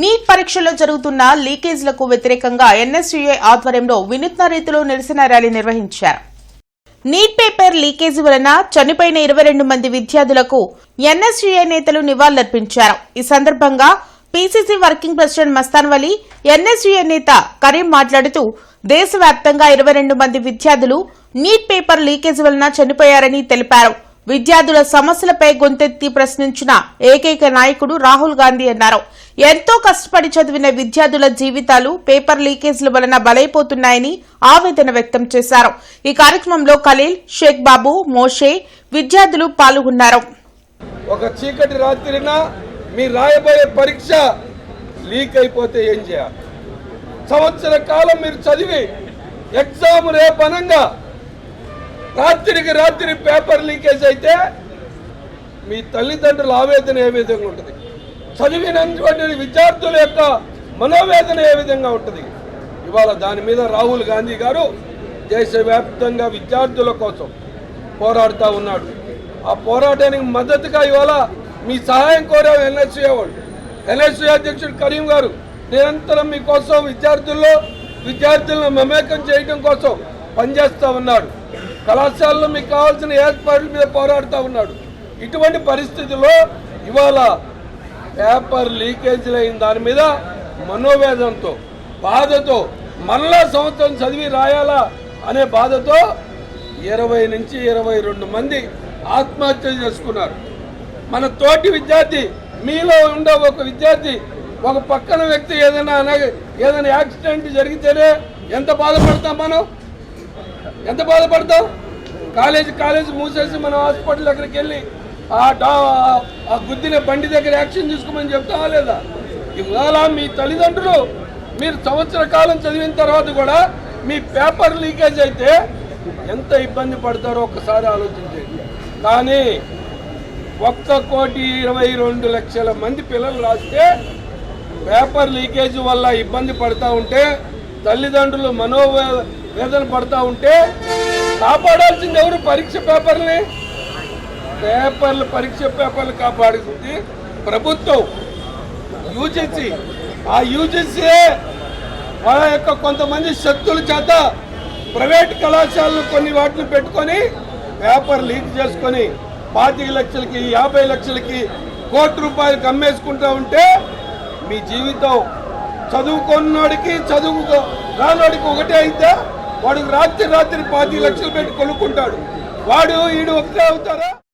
Neat పరీక్షల్లో జరుగుతున్న లీకేజీలకు వ్యతిరేకంగా ఎన్ఎస్యుఐ ఆధ్వర్యంలో వినూత్న రీతిలో నిరసన ర్యాలీ నిర్వహించారు. నీట్ పేపర్ లీకేజీ వలన చనిపోయిన 22 మంది విద్యార్థులకు ఎన్ఎస్యుఐ నేతలు నివాళులర్పించారు. ఈ సందర్భంగా PCC working president Mastan Vali, NSUI నేత కరీం మాట్లాడుతూ దేశవ్యాప్తంగా 22 మంది విద్యార్థులు నీట్ పేపర్ లీకేజీ వలన చనిపోయారని తెలిపారు. విద్యార్థుల సమస్యలపై గొంతెత్తి ప్రశ్నించిన ఏకైక నాయకుడు రాహుల్ గాంధీ అన్నారు. ఎంతో కష్టపడి చదివిన విద్యార్థుల జీవితాలు పేపర్ లీకేజీల వలన బలైపోతున్నాయని ఆవేదన వ్యక్తం చేశారు. ఈ కార్యక్రమంలో ఖలీల్, షేక్ బాబు, మోషే విద్యార్థులు పాల్గొన్నారు. ఒక చీకటి రాత్రిన మీరు రాయబోయే పరీక్ష లీక్ అయిపోతే ఏం చేయాలి? సంవత్సర కాలం మీరు చదివి ఎగ్జామ్ రేపనంగా రాత్రికి రాత్రి పేపర్ లీకేజ్ అయితే మీ తల్లిదండ్రుల ఆవేదన ఏ విధంగా ఉంటుంది? చదివినటువంటి విద్యార్థుల యొక్క మనోవేదన ఏ విధంగా ఉంటుంది? ఇవాళ దాని మీద రాహుల్ గాంధీ గారు దేశవ్యాప్తంగా విద్యార్థుల కోసం పోరాడుతూ ఉన్నాడు. ఆ పోరాటానికి మద్దతుగా ఇవాళ మీ సహాయం కోరాం ఎన్ఎస్యుఐ వాళ్ళు. ఎన్ఎస్యుఐ అధ్యక్షుడు కరీం గారు నిరంతరం మీకోసం విద్యార్థులను మమేకం చేయడం కోసం పనిచేస్తూ ఉన్నాడు. కళాశాలలో మీకు కావాల్సిన ఏర్పాట్ల మీద పోరాడుతూ ఉన్నాడు. ఇటువంటి పరిస్థితుల్లో ఇవాళ పేపర్ లీకేజీలు అయిన దాని మీద మనోవేదనతో, బాధతో, మళ్ళా సంవత్సరం చదివి రాయాలా అనే బాధతో 20 నుంచి 22 మంది ఆత్మహత్యలు చేసుకున్నారు. మన తోటి విద్యార్థి, మీలో ఉండే ఒక విద్యార్థి, ఒక పక్కన వ్యక్తి ఏదైనా యాక్సిడెంట్ జరిగితేనే ఎంత బాధపడతాం మనం? ఎంత బాధపడతాం? కాలేజీ మూసేసి మనం హాస్పిటల్ దగ్గరికి వెళ్ళి ఆ గుద్దిన బండి దగ్గర యాక్షన్ తీసుకోమని చెప్తామా లేదా? ఇవాళ మీ తల్లిదండ్రులు మీరు సంవత్సర కాలం చదివిన తర్వాత కూడా మీ పేపర్ లీకేజ్ అయితే ఎంత ఇబ్బంది పడతారో ఒక్కసారి ఆలోచించండి. కానీ 1,22,00,000 మంది పిల్లలు రాస్తే పేపర్ లీకేజ్ వల్ల ఇబ్బంది పడతా ఉంటే, తల్లిదండ్రులు మనోవేదన పడతా ఉంటే కాపాడాల్సింది ఎవరు? పరీక్ష పేపర్ని పరీక్ష పేపర్లు కాపాడుతుంది ప్రభుత్వం, యూజీసీ. ఆ యూజీసీ వాళ్ళ యొక్క కొంతమంది శక్తుల చేత ప్రైవేట్ కళాశాలలు కొన్ని వాటిని పెట్టుకొని పేపర్ లీక్ చేసుకొని 25 లక్షలకి 50 లక్షలకి కోటి రూపాయలకి అమ్మేసుకుంటా ఉంటే మీ జీవితం చదువుకున్నోడికి రానోడికి ఒకటే అయితే వాడికి రాత్రి 25 లక్షలు పెట్టి కొనుక్కుంటాడు. ఈడు ఒకటే అవుతారా?